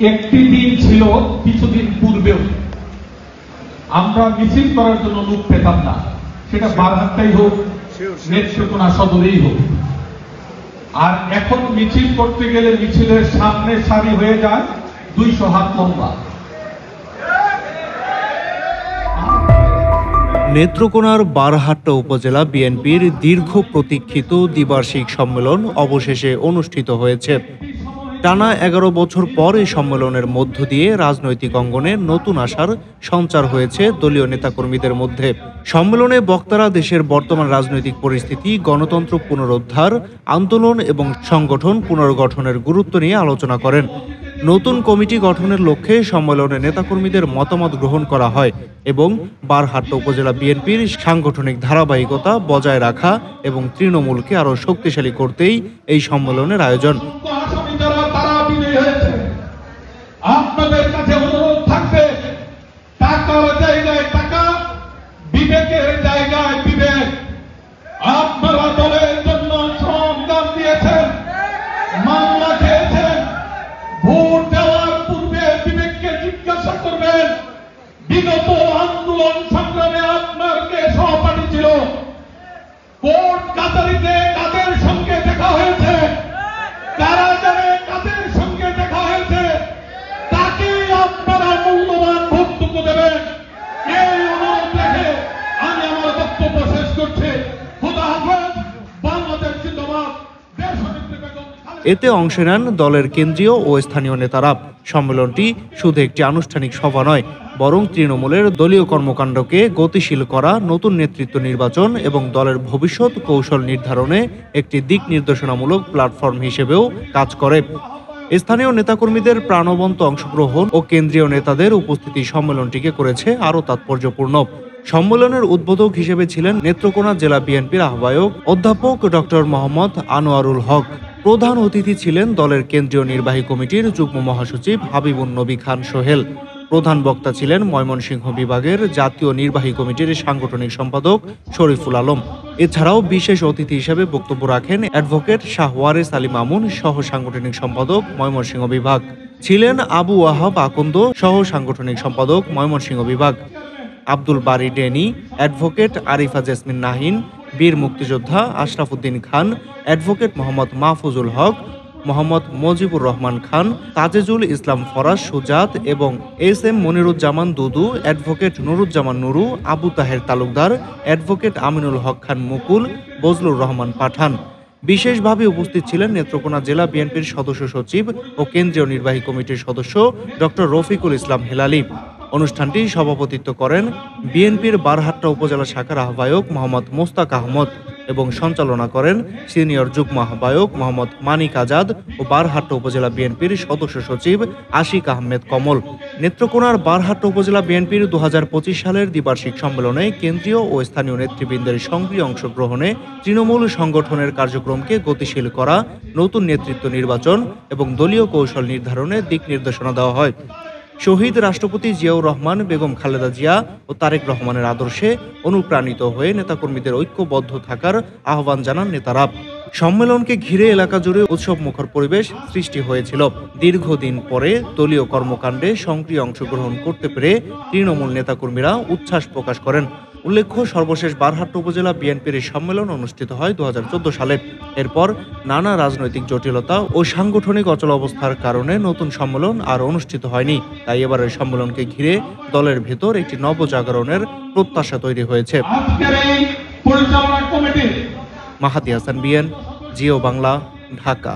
একটি দিন ছিল কিছুদিন পূর্বেও আমরা মিছিল করার জন্য লোক পেতাম না, সেটা বারহাট্টাই হোক, নেত্রকোনা সদরেই হোক। আর এখন মিছিল করতে গেলে মিছিলের সামনে সারি হয়ে যায় 200 হাত লম্বা। নেত্রকোনার বারহাট্টা উপজেলা বিএনপির দীর্ঘ প্রতীক্ষিত দ্বিবার্ষিক সম্মেলন অবশেষে অনুষ্ঠিত হয়েছে। টানা 11 বছর পর এই সম্মেলনের মধ্য দিয়ে রাজনৈতিক অঙ্গনে নতুন আশার সঞ্চার হয়েছে দলীয় নেতাকর্মীদের মধ্যে। সম্মেলনে বক্তারা দেশের বর্তমান রাজনৈতিক পরিস্থিতি, গণতন্ত্র পুনরুদ্ধার, আন্দোলন এবং সংগঠন পুনর্গঠনের গুরুত্ব নিয়ে আলোচনা করেন। নতুন কমিটি গঠনের লক্ষ্যে সম্মেলনে নেতাকর্মীদের মতামত গ্রহণ করা হয় এবং বারহাট্টা উপজেলা বিএনপির সাংগঠনিক ধারাবাহিকতা বজায় রাখা এবং তৃণমূলকে আরও শক্তিশালী করতেই এই সম্মেলনের আয়োজন। আপনাদের কাছে অনুরোধ থাকবে, টাকার জায়গায় টাকা, বিবেকের জায়গায় বিবেক। আপনারা দলের জন্য শ্রম দান দিয়েছেন, মামলা খেয়েছেন, ভোট দেওয়ার পূর্বে বিবেককে জিজ্ঞাসা করবেন বিগত আন্দোলন সংগ্রামে আপনার কে সহপাঠী ছিল, কোর্ট কাছারিতে কাদের সঙ্গে দেখা হয়েছে, কারাগারে কাদের সঙ্গে দেখা হয়েছে, তাকে আপনারা মূল্যবান ভোটটুকু দেবেন। এই অনুরোধ রেখে আমি আমার বক্তব্য শেষ করছি। খোদা হাফেজ। বাংলাদেশ জিন্দাবাদ। দেশনেত্রী বেগম এতে অংশ নেন দলের কেন্দ্রীয় ও স্থানীয় নেতারা। সম্মেলনটি শুধু একটি আনুষ্ঠানিক সভা নয়, বরং তৃণমূলের দলীয় কর্মকাণ্ডকে গতিশীল করা, নতুন নেতৃত্ব নির্বাচন এবং দলের ভবিষ্যৎ কৌশল নির্ধারণে একটি দিক নির্দেশনামূলক প্ল্যাটফর্ম হিসেবেও কাজ করে। স্থানীয় নেতাকর্মীদের প্রাণবন্ত অংশগ্রহণ ও কেন্দ্রীয় নেতাদের উপস্থিতি সম্মেলনটিকে করেছে আরও তাৎপর্যপূর্ণ। সম্মেলনের উদ্বোধক হিসেবে ছিলেন নেত্রকোনা জেলা বিএনপির আহ্বায়ক অধ্যাপক ডক্টর মোহাম্মদ আনোয়ারুল হক। প্রধান অতিথি ছিলেন দলের কেন্দ্রীয় নির্বাহী কমিটির যুগ্ম মহাসচিব হাবিবুন নবী খান সোহেল। প্রধান বক্তা ছিলেন ময়মনসিংহ বিভাগের জাতীয় নির্বাহী কমিটির সাংগঠনিক সম্পাদক শরীফুল আলম। এছাড়াও বিশেষ অতিথি হিসেবে বক্তব্য রাখেন অ্যাডভোকেট শাহ ওয়ারেস আলী মামুন, সহ সাংগঠনিক সম্পাদক ময়মনসিংহ বিভাগ। ছিলেন আবু ওয়াহাব আকন্দ, সহ সাংগঠনিক সম্পাদক ময়মনসিংহ বিভাগ। আব্দুল বারী ডেনি, অ্যাডভোকেট আরিফা জেসমিন নাহিন, বীর মুক্তিযোদ্ধা আশরাফ উদ্দিন খান, অ্যাডভোকেট মোহাম্মদ মাহফুজুল হক, মোহাম্মদ মজিবুর রহমান খান, তাজেজুল ইসলাম ফরাজ সুজাত এবং S M Moniruzzaman Dudu, advocate Nuruzzaman Nuru, Abu Taher Talukdar, advocate Aminul Haque Khan Mukul, Bazlur Rahman Pathan. বিশেষভাবে উপস্থিত ছিলেন নেত্রকোনা জেলা বিএনপির সদস্য সচিব ও কেন্দ্রীয় নির্বাহী কমিটির সদস্য ডক্টর রফিকুল ইসলাম হেলালি। অনুষ্ঠানটি সভাপতিত্ব করেন বিএনপির বারহাট্টা উপজেলা শাখার আহ্বায়ক মোহাম্মদ মোস্তাক আহমদ এবং সঞ্চালনা করেন সিনিয়র যুগ্ম আহ্বায়ক মোহাম্মদ মানিক আজাদ ও বারহাট্টা উপজেলা বিএনপির সদস্য সচিব আশিক আহমেদ কমল। নেত্রকোনার বারহাট্টা উপজেলা বিএনপির 2025 সালের দ্বিবার্ষিক সম্মেলনে কেন্দ্রীয় ও স্থানীয় নেতৃবৃন্দের সক্রিয় অংশগ্রহণে তৃণমূল সংগঠনের কার্যক্রমকে গতিশীল করা, নতুন নেতৃত্ব নির্বাচন এবং দলীয় কৌশল নির্ধারণে দিক নির্দেশনা দেওয়া হয়। শহীদ রাষ্ট্রপতি জিয়াউর রহমান, বেগম খালেদা জিয়া ও তারেক রহমানের আদর্শে অনুপ্রাণিত হয়ে নেতাকর্মীদের ঐক্যবদ্ধ থাকার আহ্বান জানান নেতারা। সম্মেলনকে ঘিরে এলাকা জুড়ে উৎসবমুখর পরিবেশ সৃষ্টি হয়েছিল। দীর্ঘদিন পরে দলীয় কর্মকাণ্ডে সক্রিয় অংশগ্রহণ করতে পেরে তৃণমূল নেতাকর্মীরা উচ্ছ্বাস প্রকাশ করেন। উল্লেখ্য, সর্বশেষ বারহাট্টা উপজেলা বিএনপির এই সম্মেলন অনুষ্ঠিত হয় 2014 সালে। এরপর নানা রাজনৈতিক জটিলতা ও সাংগঠনিক অচলাবস্থার কারণে নতুন সম্মেলন আর অনুষ্ঠিত হয়নি। তাই এবারের সম্মেলনকে ঘিরে দলের ভেতর একটি নবজাগরণের প্রত্যাশা তৈরি হয়েছে। মাহাদি হাসান বিএন, জিও বাংলা, ঢাকা।